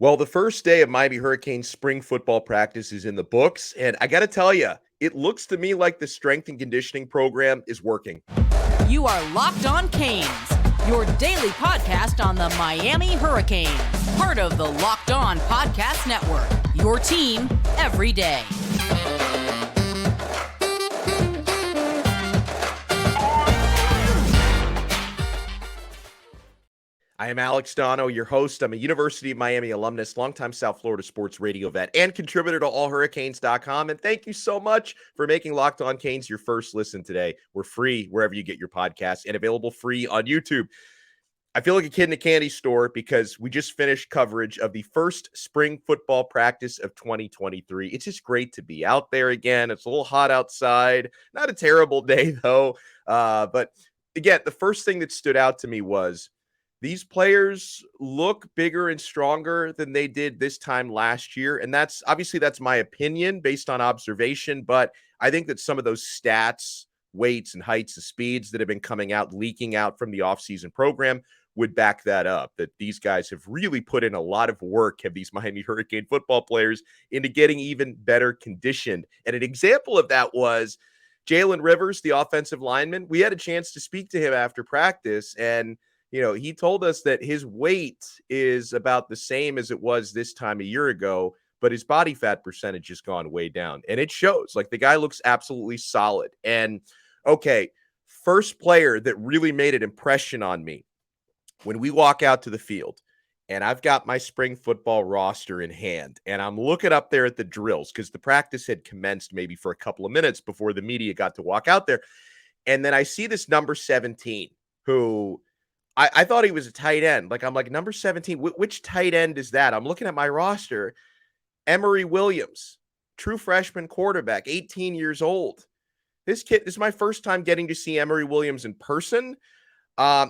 Well, the first day of Miami Hurricanes spring football practice is in the books, and I got to tell you, it looks to me like the strength and conditioning program is working. You are Locked On Canes, your daily podcast on the Miami Hurricanes, part of the Locked On Podcast Network, your team every day. I am Alex Donno, your host. I'm a University of Miami alumnus, longtime South Florida sports radio vet, and contributor to allhurricanes.com. And thank you so much for making Locked On Canes your first listen today. We're free wherever you get your podcasts and available free on YouTube. I feel like a kid in a candy store because we just finished coverage of the first spring football practice of 2023. It's just great to be out there again. It's a little hot outside. Not a terrible day, though. But again, the first thing that stood out to me was these players look bigger and stronger than they did this time last year. And that's my opinion based on observation. But I think that some of those stats, weights, and heights and speeds that have been coming out, leaking out from the offseason program would back that up, that these guys have really put in a lot of work, have these Miami Hurricane football players, into getting even better conditioned. And an example of that was Jalen Rivers, the offensive lineman. We had a chance to speak to him after practice, and he told us that his weight is about the same as it was this time a year ago, but his body fat percentage has gone way down. And it shows. Like, the guy looks absolutely solid. And, okay, first player that really made an impression on me, when we walk out to the field, and I've got my spring football roster in hand, and I'm looking up there at the drills because the practice had commenced maybe for a couple of minutes before the media got to walk out there. And then I see this number 17 who – I thought he was a tight end. I'm like, number 17, which tight end is that? I'm looking at my roster. Emory Williams, true freshman quarterback, 18 years old. This is my first time getting to see Emory Williams in person.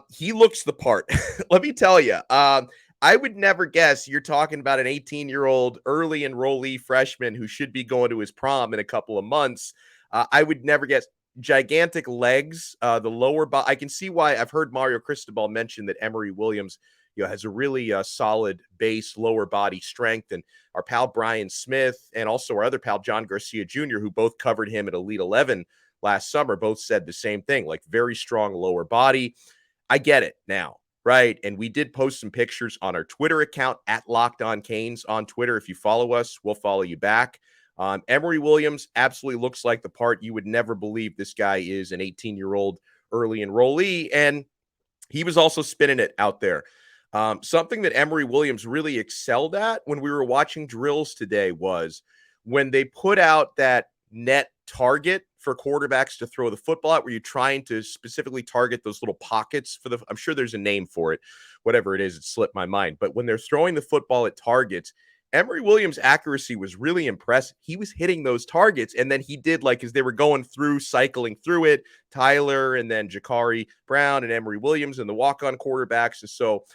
He looks the part. Let me tell you. I would never guess you're talking about an 18-year-old early enrollee freshman who should be going to his prom in a couple of months. I would never guess. Gigantic legs, the lower body. I can see why. I've heard Mario Cristobal mention that Emory Williams, has a really solid base lower body strength. And our pal Brian Smith and also our other pal John Garcia Jr., who both covered him at Elite 11 last summer, both said the same thing, like very strong lower body. I get it now, right? And we did post some pictures on our Twitter account at Locked On Canes on Twitter. If you follow us, we'll follow you back. Emory Williams absolutely looks like the part. You would never believe this guy is an 18-year-old early enrollee, and he was also spinning it out there. Something that Emory Williams really excelled at when we were watching drills today was when they put out that net target for quarterbacks to throw the football at, where you're trying to specifically target those little pockets for I'm sure there's a name for it, whatever it is, it slipped my mind. But when they're throwing the football at targets, Emory Williams' accuracy was really impressive. He was hitting those targets, and then he did, as they were going through, cycling through it, Tyler and then Ja'Cory Brown and Emory Williams and the walk-on quarterbacks. And so,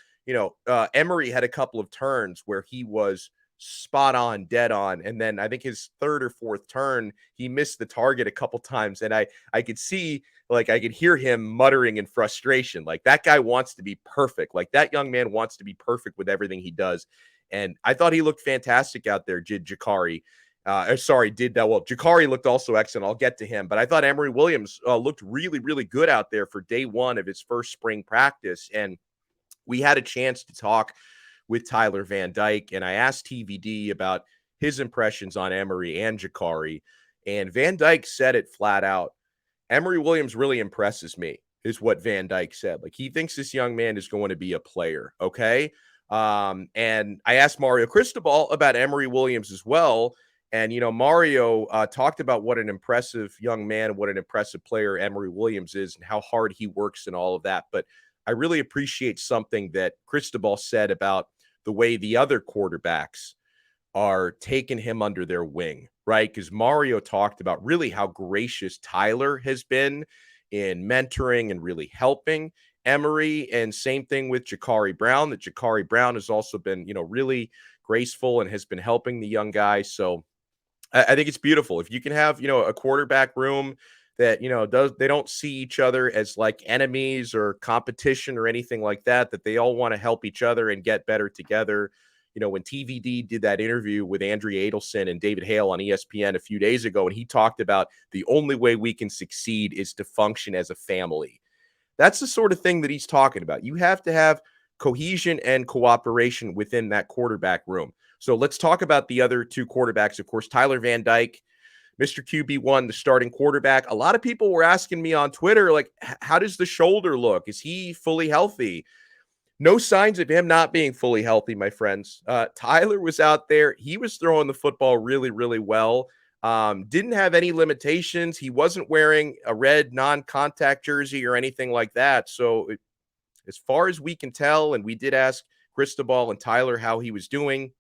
Emory had a couple of turns where he was spot on, dead on. And then I think his third or fourth turn, he missed the target a couple times. And I could see, I could hear him muttering in frustration. Like, that guy wants to be perfect. Like, that young man wants to be perfect with everything he does. And I thought he looked fantastic out there, Ja'Cory. Ja'Cory looked also excellent. I'll get to him. But I thought Emory Williams looked really, really good out there for day one of his first spring practice. And we had a chance to talk with Tyler Van Dyke, and I asked TVD about his impressions on Emory and Ja'Cory. And Van Dyke said it flat out. Emory Williams really impresses me, is what Van Dyke said. Like, he thinks this young man is going to be a player, okay? And I asked Mario Cristobal about Emory Williams as well. And, Mario talked about what an impressive young man, what an impressive player Emory Williams is and how hard he works and all of that. But I really appreciate something that Cristobal said about the way the other quarterbacks are taking him under their wing, right? Because Mario talked about really how gracious Tyler has been in mentoring and really helping Emory, and same thing with Ja'Cory Brown, that Ja'Cory Brown has also been, really graceful and has been helping the young guy. So I think it's beautiful. If you can have, a quarterback room that, they don't see each other as like enemies or competition or anything like that, that they all want to help each other and get better together. when TVD did that interview with Andrea Adelson and David Hale on ESPN a few days ago, and he talked about the only way we can succeed is to function as a family. That's the sort of thing that he's talking about. You have to have cohesion and cooperation within that quarterback room. So let's talk about the other two quarterbacks. Of course, Tyler Van Dyke, Mr. QB1, the starting quarterback. A lot of people were asking me on Twitter, like, how does the shoulder look? Is he fully healthy? No signs of him not being fully healthy, my friends. Tyler was out there. He was throwing the football really, really well. Didn't have any limitations. He wasn't wearing a red non-contact jersey or anything like that. So as far as we can tell, and we did ask Cristobal and Tyler how he was doing,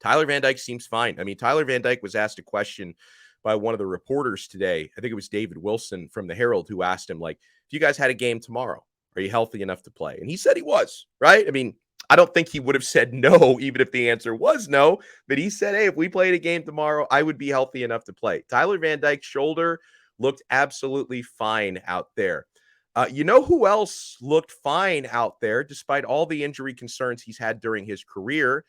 Tyler Van Dyke seems fine. I mean, Tyler Van Dyke was asked a question by one of the reporters today. I think it was David Wilson from the Herald who asked him, like, if you guys had a game tomorrow, are you healthy enough to play? And he said he was, right? I mean, I don't think he would have said no, even if the answer was no. But he said, hey, if we played a game tomorrow, I would be healthy enough to play. Tyler Van Dyke's shoulder looked absolutely fine out there. You know who else looked fine out there, despite all the injury concerns he's had during his career?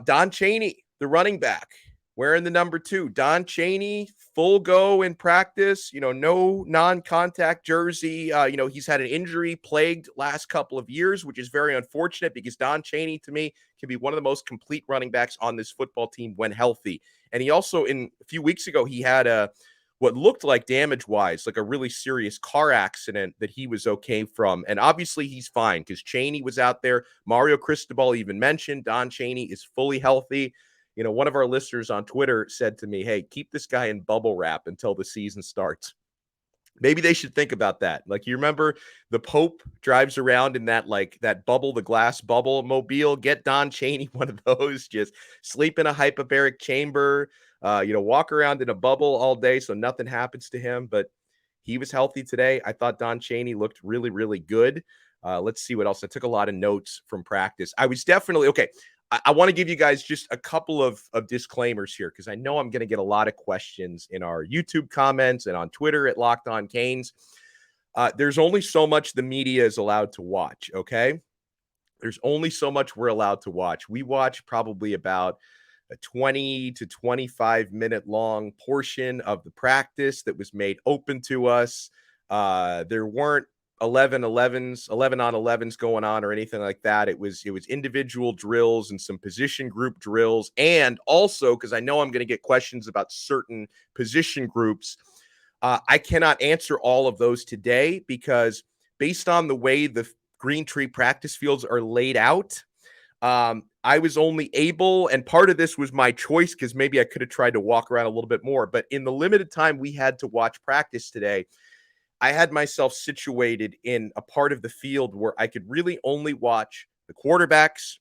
Don Chaney, the running back, wearing the number 2. Don Chaney, full go in practice, no non-contact jersey. He's had an injury-plagued last couple of years, which is very unfortunate because Don Chaney, to me, can be one of the most complete running backs on this football team when healthy. And he also, a few weeks ago, he had what looked like damage-wise, like a really serious car accident that he was okay from. And obviously he's fine because Chaney was out there. Mario Cristobal even mentioned Don Chaney is fully healthy. One of our listeners on Twitter said to me, hey, keep this guy in bubble wrap until the season starts. Maybe they should think about that. Like, you remember the Pope drives around in that bubble, the glass bubble mobile. Get Don Chaney one of those, just sleep in a hyperbaric chamber, walk around in a bubble all day so nothing happens to him. But he was healthy today. I thought Don Chaney looked really, really good. Let's see what else. I took a lot of notes from practice. I was definitely, okay, I want to give you guys just a couple of disclaimers here because I know I'm going to get a lot of questions in our YouTube comments and on Twitter at Locked On Canes. There's only so much the media is allowed to watch, okay? There's only so much we're allowed to watch. We watch probably about a 20 to 25 minute long portion of the practice that was made open to us. There weren't 11 on 11s going on or anything like that. It was individual drills and some position group drills. And also, because I know I'm going to get questions about certain position groups, I cannot answer all of those today because based on the way the Greentree practice fields are laid out, I was only able, and part of this was my choice because maybe I could have tried to walk around a little bit more, but in the limited time we had to watch practice today, I had myself situated in a part of the field where I could really only watch the quarterbacks,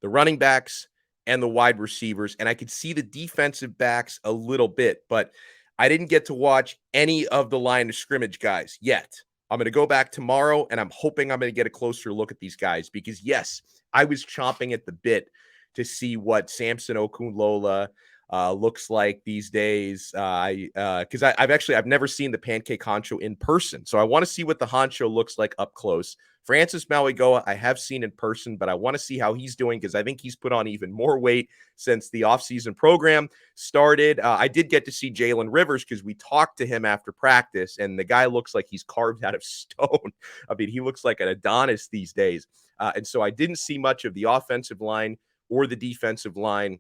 the running backs, and the wide receivers. And I could see the defensive backs a little bit, but I didn't get to watch any of the line of scrimmage guys yet. I'm going to go back tomorrow, and I'm hoping I'm going to get a closer look at these guys because, yes, I was chomping at the bit to see what Samson Okunlola looks like these days. Because I've never seen the Pancake Honcho in person, so I want to see what the Honcho looks like up close. Francis Mauigoa, I have seen in person, but I want to see how he's doing because I think he's put on even more weight since the offseason program started. I did get to see Jalen Rivers because we talked to him after practice, and the guy looks like he's carved out of stone. I mean, he looks like an Adonis these days. And so I didn't see much of the offensive line or the defensive line,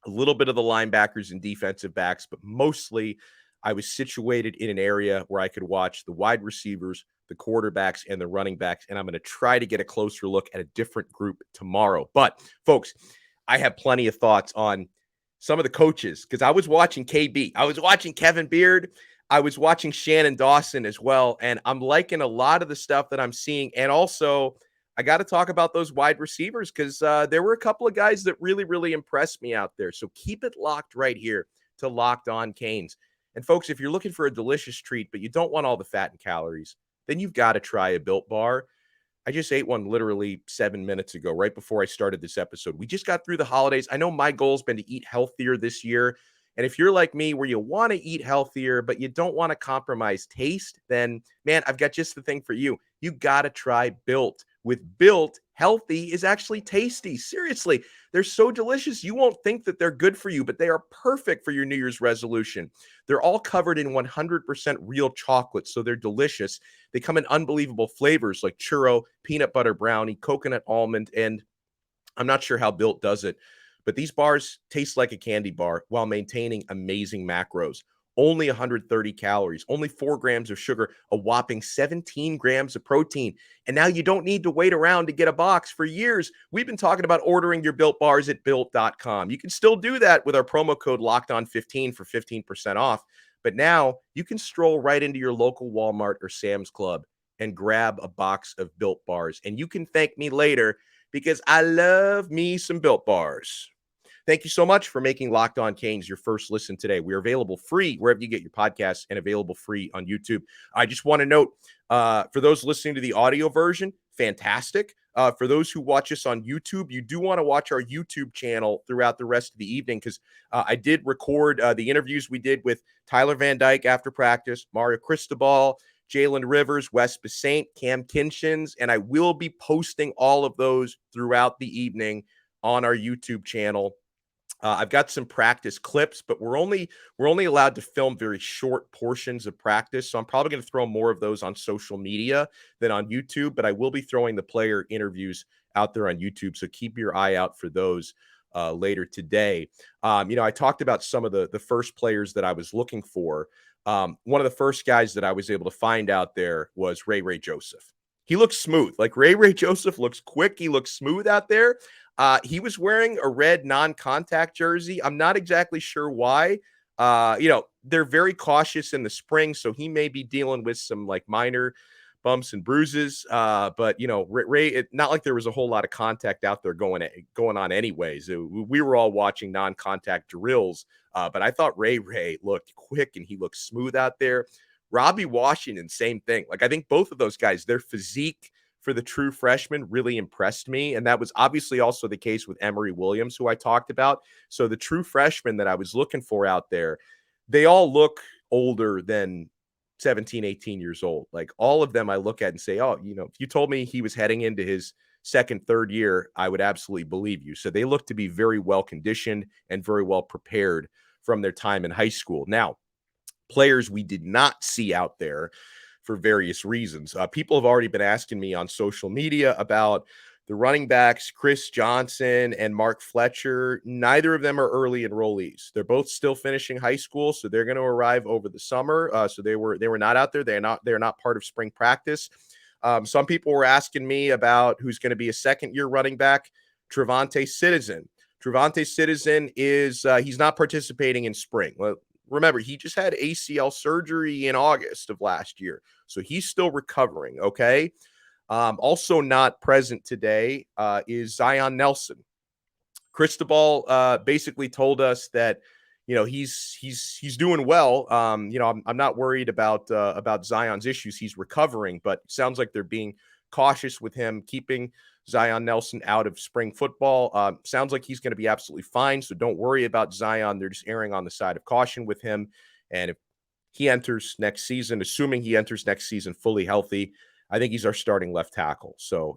a little bit of the linebackers and defensive backs, but mostly I was situated in an area where I could watch the wide receivers, the quarterbacks, and the running backs, and I'm going to try to get a closer look at a different group tomorrow. But, folks, I have plenty of thoughts on some of the coaches because I was watching KB. I was watching Kevin Beard. I was watching Shannon Dawson as well, and I'm liking a lot of the stuff that I'm seeing. And also, I got to talk about those wide receivers because there were a couple of guys that really, really impressed me out there. So keep it locked right here to Locked On Canes. And folks, if you're looking for a delicious treat, but you don't want all the fat and calories, then you've got to try a Built Bar. I just ate one literally 7 minutes ago, right before I started this episode. We just got through the holidays. I know my goal has been to eat healthier this year. And if you're like me, where you want to eat healthier, but you don't want to compromise taste, then, man, I've got just the thing for you. You got to try Built. With Built, healthy is actually tasty. Seriously, they're so delicious. You won't think that they're good for you, but they are perfect for your New Year's resolution. They're all covered in 100% real chocolate, so they're delicious. They come in unbelievable flavors like churro, peanut butter brownie, coconut almond, and I'm not sure how Built does it, but these bars taste like a candy bar while maintaining amazing macros. Only 130 calories, only 4 grams of sugar, a whopping 17 grams of protein. And now you don't need to wait around to get a box. For years, we've been talking about ordering your Built bars at built.com. You can still do that with our promo code LOCKEDON15 for 15% off. But now you can stroll right into your local Walmart or Sam's Club and grab a box of Built bars. And you can thank me later because I love me some Built bars. Thank you so much for making Locked On Canes your first listen today. We're available free wherever you get your podcasts and available free on YouTube. I just want to note, for those listening to the audio version, fantastic. For those who watch us on YouTube, you do want to watch our YouTube channel throughout the rest of the evening because I did record the interviews we did with Tyler Van Dyke after practice, Mario Cristobal, Jalen Rivers, Wes Besaint, Cam Kinchins, and I will be posting all of those throughout the evening on our YouTube channel. I've got some practice clips, but we're only allowed to film very short portions of practice. So I'm probably going to throw more of those on social media than on YouTube, but I will be throwing the player interviews out there on YouTube. So keep your eye out for those later today. I talked about some of the first players that I was looking for. One of the first guys that I was able to find out there was Ray Joseph. He looks smooth. Like Ray Joseph looks quick. He looks smooth out there. He was wearing a red non-contact jersey. I'm not exactly sure why. They're very cautious in the spring, so he may be dealing with some like minor bumps and bruises. But Ray, not like there was a whole lot of contact out there going on anyways. We were all watching non-contact drills, but I thought Ray looked quick and he looked smooth out there. Robby Washington, same thing. Like I think both of those guys, their physique for the true freshman really impressed me. And that was obviously also the case with Emory Williams, who I talked about. So the true freshmen that I was looking for out there, they all look older than 17, 18 years old. Like all of them I look at and say, oh, if you told me he was heading into his second, third year, I would absolutely believe you. So they look to be very well conditioned and very well prepared from their time in high school. Now, players we did not see out there for various reasons. People have already been asking me on social media about the running backs, Chris Johnson and Mark Fletcher. Neither of them are early enrollees. They're both still finishing high school, so they're going to arrive over the summer. So they were not out there. They're not part of spring practice. Some people were asking me about who's going to be a second-year running back, Trevante Citizen. Trevante Citizen is he's not participating in spring. Well, remember, he just had ACL surgery in August of last year, so he's still recovering, okay? Also not present today is Zion Nelson. Cristobal basically told us that, he's doing well. I'm not worried about Zion's issues. He's recovering, but it sounds like they're being cautious with him, keeping Zion Nelson out of spring football. Sounds like he's going to be absolutely fine, so don't worry about Zion. They're just erring on the side of caution with him. And if he enters next season, assuming he enters next season fully healthy, I think he's our starting left tackle. So,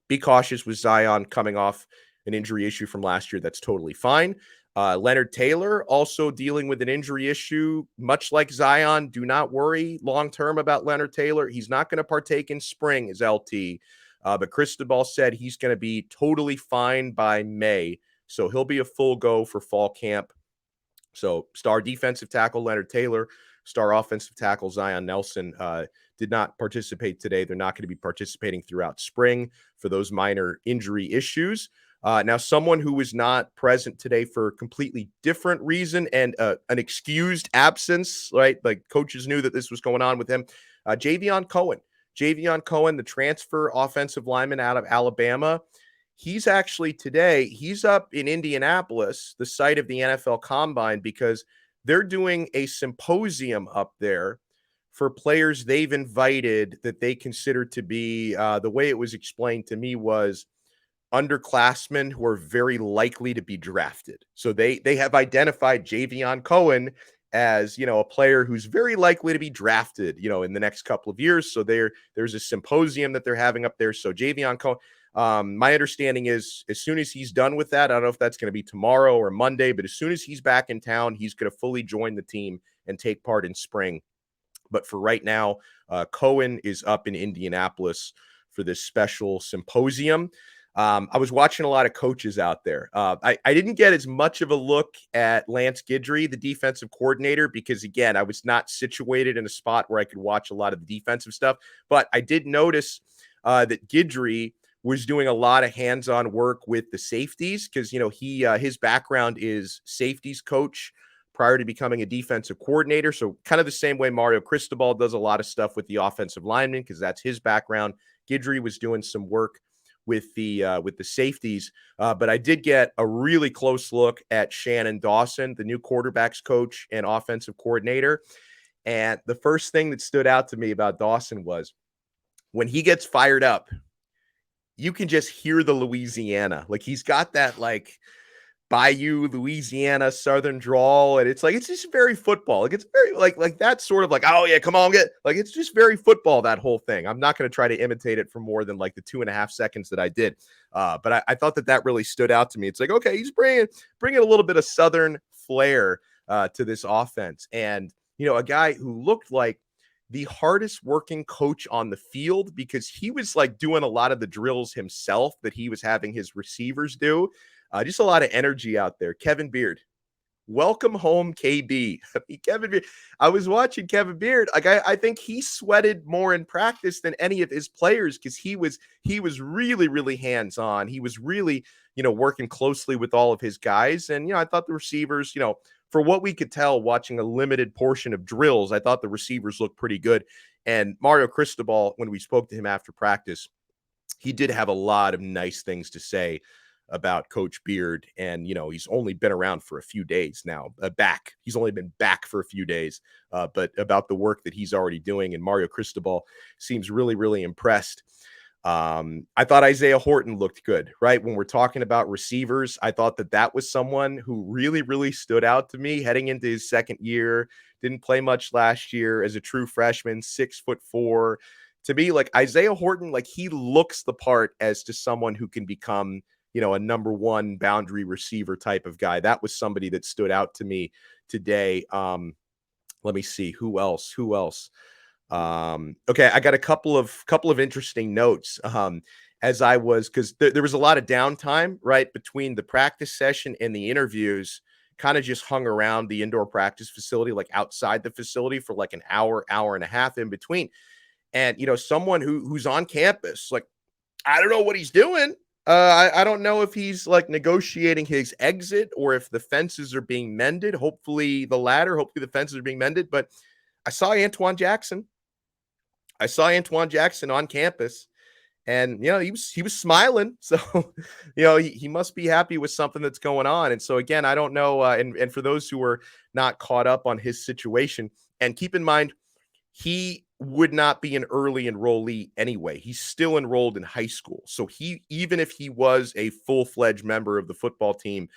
be cautious with Zion coming off an injury issue from last year. That's totally fine. Leonard Taylor also dealing with an injury issue, much like Zion. Do not worry long-term about Leonard Taylor. He's not going to partake in spring as LT. But Cristobal said he's going to be totally fine by May. So he'll be a full go for fall camp. So star defensive tackle Leonard Taylor, star offensive tackle Zion Nelson did not participate today. They're not going to be participating throughout spring for those minor injury issues. Now, someone who was not present today for a completely different reason and an excused absence, right? Like coaches knew that this was going on with him. Javion Cohen. Javion Cohen, the transfer offensive lineman out of Alabama, he's actually today, he's up in Indianapolis, the site of the NFL Combine, because they're doing a symposium up there for players they've invited that they consider to be, the way it was explained to me was underclassmen who are very likely to be drafted. So they have identified Javion Cohen as, a player who's very likely to be drafted, in the next couple of years. So there's a symposium that they're having up there. So Javion Cohen, My understanding is as soon as he's done with that, I don't know if that's going to be tomorrow or Monday, but as soon as he's back in town, he's going to fully join the team and take part in spring. But for right now, Cohen is up in Indianapolis for this special symposium. I was watching a lot of coaches out there. I didn't get as much of a look at Lance Guidry, the defensive coordinator, because, again, I was not situated in a spot where I could watch a lot of the defensive stuff. But I did notice that Guidry was doing a lot of hands-on work with the safeties because, his background is safeties coach prior to becoming a defensive coordinator. So kind of the same way Mario Cristobal does a lot of stuff with the offensive linemen because that's his background. Guidry was doing some work with the safeties. But I did get a really close look at Shannon Dawson, the new quarterbacks coach and offensive coordinator. And the first thing that stood out to me about Dawson was when he gets fired up, you can just hear the Louisiana. Like he's got that like Bayou, Louisiana, Southern drawl, and it's just very football. Like it's very like that sort of like, oh yeah, come on, it's just very football, that whole thing. I'm not going to try to imitate it for more than like the 2.5 seconds that I did, but I thought that really stood out to me. It's like, okay, he's bringing a little bit of Southern flair to this offense, and a guy who looked like the hardest working coach on the field because he was like doing a lot of the drills himself that he was having his receivers do. Just a lot of energy out there. Kevin Beard, welcome home, KB. Kevin Beard. I was watching Kevin Beard. Like I think he sweated more in practice than any of his players because he was really, really hands-on. He was really, working closely with all of his guys. And, I thought the receivers, for what we could tell watching a limited portion of drills, I thought the receivers looked pretty good. And Mario Cristobal, when we spoke to him after practice, he did have a lot of nice things to say about Coach Beard. And, he's only been around for a few days now, back. He's only been back for a few days, but about the work that he's already doing. And Mario Cristobal seems really, really impressed. I thought Isaiah Horton looked good, right? When we're talking about receivers, I thought that was someone who really, really stood out to me heading into his second year. Didn't play much last year as a true freshman, 6'4". To me, like Isaiah Horton, like he looks the part as to someone who can become, a number one boundary receiver type of guy. That was somebody that stood out to me today. Let me see who else. Okay, I got a couple of interesting notes. As I was, because there was a lot of downtime, right, between the practice session and the interviews. Kind of just hung around the indoor practice facility, like outside the facility for like an hour and a half in between. And someone who's on campus, like I don't know what he's doing. I don't know if he's like negotiating his exit or if the fences are being mended. Hopefully the latter. Hopefully the fences are being mended. But I saw Antoine Jackson. On campus, and he was smiling. So he must be happy with something that's going on. And so again, I don't know. And for those who are not caught up on his situation, and keep in mind, he would not be an early enrollee anyway. He's still enrolled in high school. So even if he was a full-fledged member of the football team,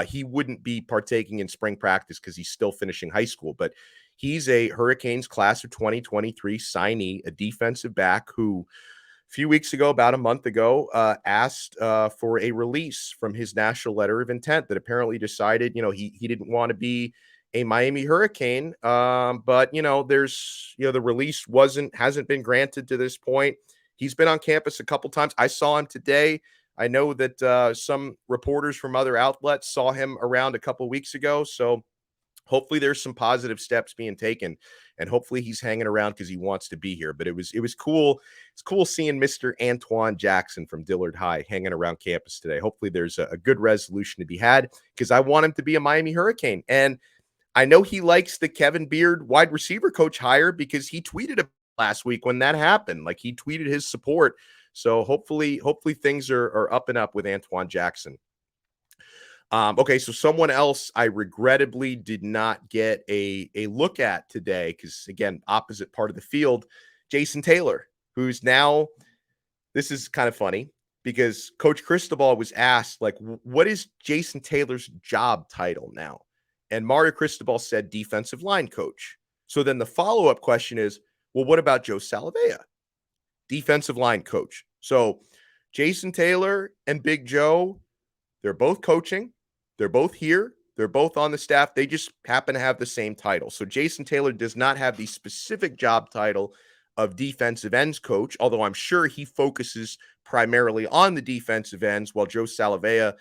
he wouldn't be partaking in spring practice because he's still finishing high school. But he's a Hurricanes class of 2023 signee, a defensive back who a few weeks ago, about a month ago, asked for a release from his national letter of intent that apparently decided, he didn't want to be a Miami Hurricane. But there's, the release hasn't been granted to this point. He's been on campus a couple times. I saw him today. I know that some reporters from other outlets saw him around a couple weeks ago. So hopefully there's some positive steps being taken, and hopefully he's hanging around because he wants to be here. But it was cool. It's cool seeing Mr. Antoine Jackson from Dillard High hanging around campus today. Hopefully there's a good resolution to be had because I want him to be a Miami Hurricane. And I know he likes the Kevin Beard wide receiver coach hire because he tweeted it last week when that happened. Like he tweeted his support. So hopefully things are up and up with Antoine Jackson. Okay, so someone else I regrettably did not get a look at today because, again, opposite part of the field, Jason Taylor, who's now, this is kind of funny because Coach Cristobal was asked, like, what is Jason Taylor's job title now? And Mario Cristobal said defensive line coach. So then the follow-up question is, well, what about Joe Salavea? Defensive line coach. So Jason Taylor and Big Joe, they're both coaching. They're both here. They're both on the staff. They just happen to have the same title. So Jason Taylor does not have the specific job title of defensive ends coach, although I'm sure he focuses primarily on the defensive ends, while Joe Salavea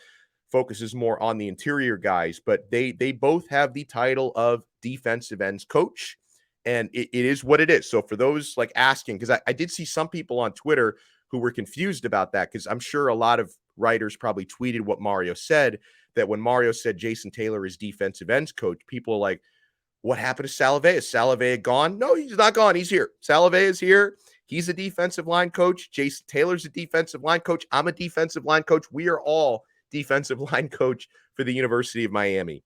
focuses more on the interior guys. But they both have the title of defensive ends coach, and it is what it is. So for those like asking, because I did see some people on Twitter who were confused about that, because I'm sure a lot of writers probably tweeted what Mario said, that when Mario said Jason Taylor is defensive ends coach, people are like, what happened to Salavea? Is Salavea gone? No, he's not gone. He's here. Salavea is here. He's a defensive line coach. Jason Taylor's a defensive line coach. I'm a defensive line coach. We are all defensive line coach for the University of Miami.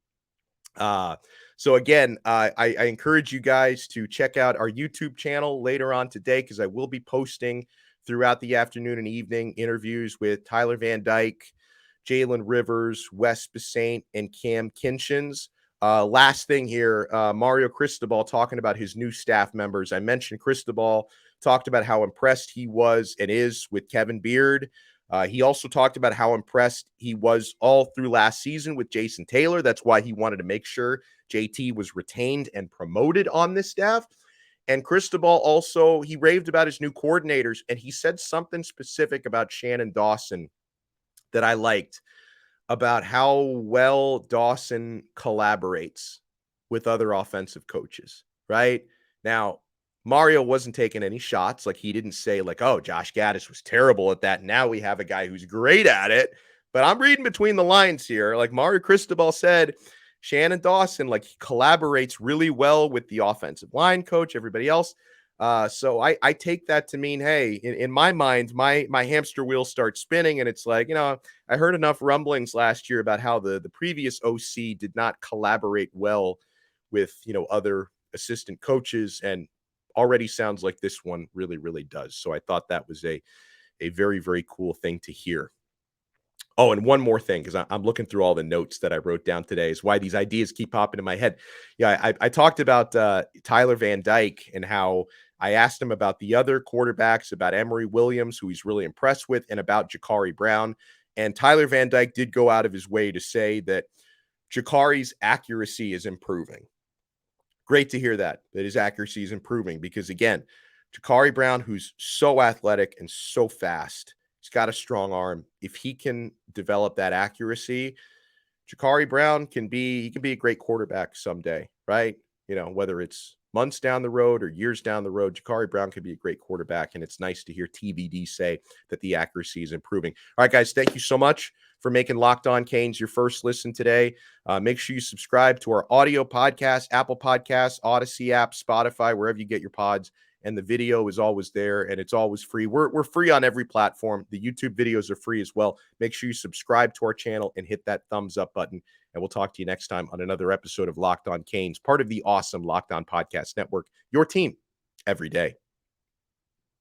So again, I encourage you guys to check out our YouTube channel later on today, because I will be posting throughout the afternoon and evening interviews with Tyler Van Dyke, Jalen Rivers, Wes Besaint, and Cam Kinchins. Last thing here, Mario Cristobal talking about his new staff members. I mentioned Cristobal talked about how impressed he was and is with Kevin Beard. He also talked about how impressed he was all through last season with Jason Taylor. That's why he wanted to make sure JT was retained and promoted on this staff. And Cristobal also, he raved about his new coordinators, and he said something specific about Shannon Dawson that I liked, about how well Dawson collaborates with other offensive coaches, right? Now, Mario wasn't taking any shots. Like, he didn't say like, oh, Josh Gaddis was terrible at that. Now we have a guy who's great at it. But I'm reading between the lines here. Like, Mario Cristobal said, Shannon Dawson, like, he collaborates really well with the offensive line coach, everybody else. So I take that to mean, hey, in my mind, my hamster wheel starts spinning, and it's like, I heard enough rumblings last year about how the previous OC did not collaborate well with, other assistant coaches, and already sounds like this one really, really does. So I thought that was a very, very cool thing to hear. Oh, and one more thing, because I'm looking through all the notes that I wrote down today, is why these ideas keep popping in my head. Yeah, I talked about Tyler Van Dyke, and how I asked him about the other quarterbacks, about Emory Williams, who he's really impressed with, and about Jakari Brown. And Tyler Van Dyke did go out of his way to say that Jakari's accuracy is improving. Great to hear that his accuracy is improving, because, again, Jakari Brown, who's so athletic and so fast, he's got a strong arm. If he can develop that accuracy, Jakari Brown can be a great quarterback someday, right? Whether it's months down the road or years down the road, Jakari Brown could be a great quarterback. And it's nice to hear TBD say that the accuracy is improving. All right, guys, thank you so much for making Locked On Canes your first listen today. Make sure you subscribe to our audio podcast, Apple Podcasts, Odyssey app, Spotify, wherever you get your pods. And the video is always there, and it's always free. We're free on every platform. The YouTube videos are free as well. Make sure you subscribe to our channel and hit that thumbs up button. And we'll talk to you next time on another episode of Locked On Canes, part of the awesome Locked On Podcast Network, your team every day.